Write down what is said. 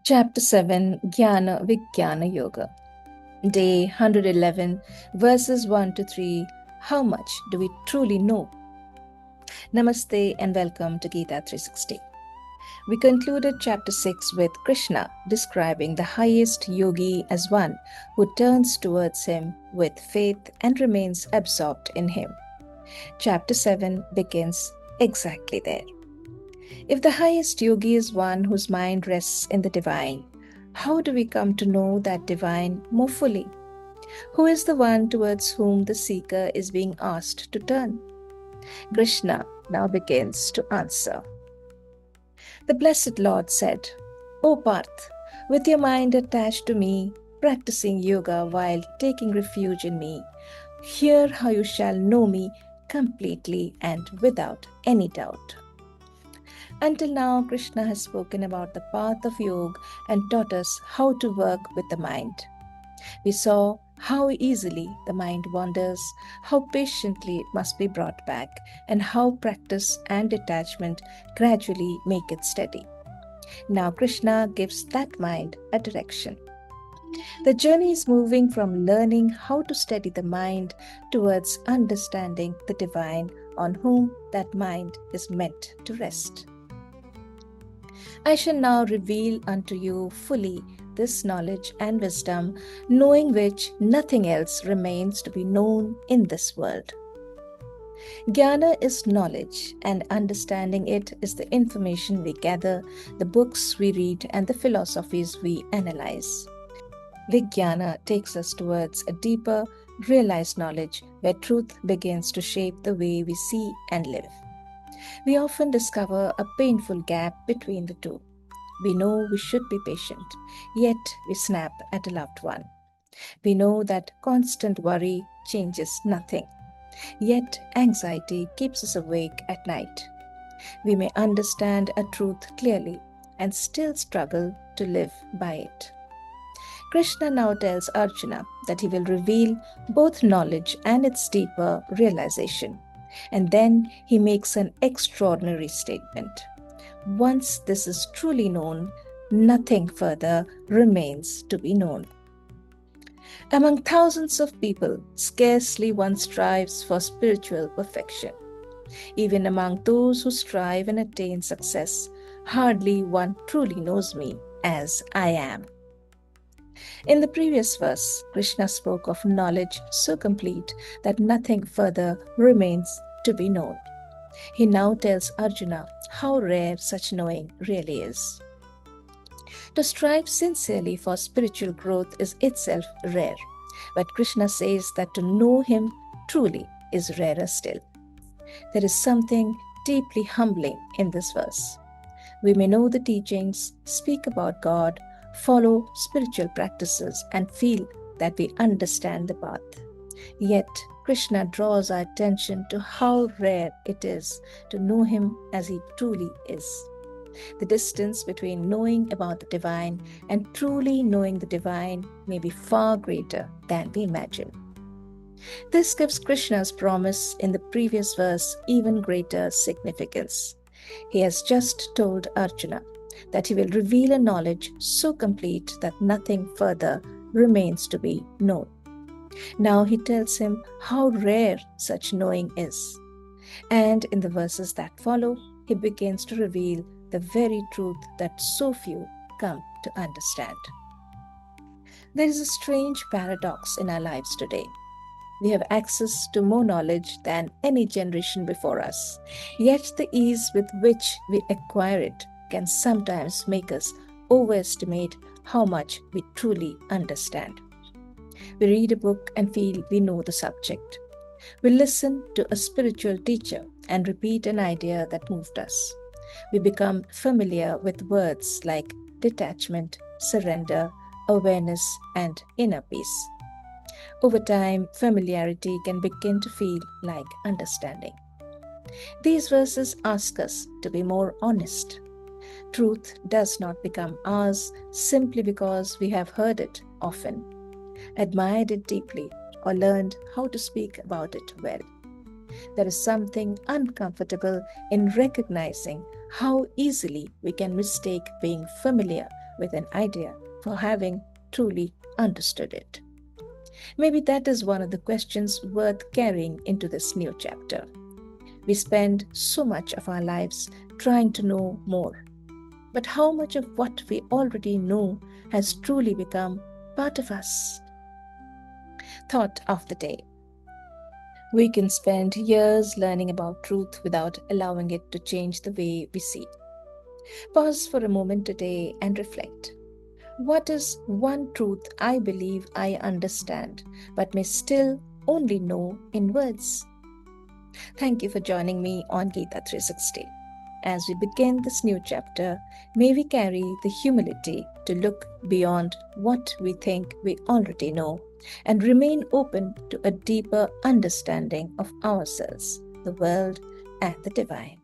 Chapter 7 Jnana Vijnana Yoga. Day 111, verses 1 to 3. How much do we truly know? Namaste and welcome to Gita 360. We concluded chapter 6 with Krishna describing the highest yogi as one who turns towards him with faith and remains absorbed in him. Chapter 7 begins exactly there. If the highest yogi is one whose mind rests in the divine, how do we come to know that divine more fully? Who is the one towards whom the seeker is being asked to turn? Krishna now begins to answer. The Blessed Lord said, O Parth, with your mind attached to me, practicing yoga while taking refuge in me, hear how you shall know me completely and without any doubt. Until now, Krishna has spoken about the path of yoga and taught us how to work with the mind. We saw how easily the mind wanders, how patiently it must be brought back, and how practice and detachment gradually make it steady. Now Krishna gives that mind a direction. The journey is moving from learning how to steady the mind towards understanding the divine on whom that mind is meant to rest. I shall now reveal unto you fully this knowledge and wisdom, knowing which nothing else remains to be known in this world. Jnana is knowledge, and understanding it is the information we gather, the books we read, and the philosophies we analyze. Vijnana takes us towards a deeper, realized knowledge where truth begins to shape the way we see and live. We often discover a painful gap between the two. We know we should be patient, yet we snap at a loved one. We know that constant worry changes nothing, yet anxiety keeps us awake at night. We may understand a truth clearly and still struggle to live by it. Krishna now tells Arjuna that he will reveal both knowledge and its deeper realization. And then he makes an extraordinary statement. Once this is truly known, nothing further remains to be known. Among thousands of people, scarcely one strives for spiritual perfection. Even among those who strive and attain success, hardly one truly knows me as I am. In the previous verse, Krishna spoke of knowledge so complete that nothing further remains to be known. He now tells Arjuna how rare such knowing really is. To strive sincerely for spiritual growth is itself rare, but Krishna says that to know him truly is rarer still. There is something deeply humbling in this verse. We may know the teachings, speak about God, follow spiritual practices, and feel that we understand the path. Yet, Krishna draws our attention to how rare it is to know him as he truly is. The distance between knowing about the divine and truly knowing the divine may be far greater than we imagine. This gives Krishna's promise in the previous verse even greater significance. He has just told Arjuna that he will reveal a knowledge so complete that nothing further remains to be known. Now he tells him how rare such knowing is. And in the verses that follow, he begins to reveal the very truth that so few come to understand. There is a strange paradox in our lives today. We have access to more knowledge than any generation before us, yet the ease with which we acquire it can sometimes make us overestimate how much we truly understand. We read a book and feel we know the subject. We listen to a spiritual teacher and repeat an idea that moved us. We become familiar with words like detachment, surrender, awareness, and inner peace. Over time, familiarity can begin to feel like understanding. These verses ask us to be more honest. Truth does not become ours simply because we have heard it often, admired it deeply, or learned how to speak about it well. There is something uncomfortable in recognizing how easily we can mistake being familiar with an idea for having truly understood it. Maybe that is one of the questions worth carrying into this new chapter. We spend so much of our lives trying to know more. But how much of what we already know has truly become part of us? Thought of the day. We can spend years learning about truth without allowing it to change the way we see. Pause for a moment today and reflect. What is one truth I believe I understand, but may still only know in words? Thank you for joining me on Gita 360. As we begin this new chapter, may we carry the humility to look beyond what we think we already know and remain open to a deeper understanding of ourselves, the world, and the divine.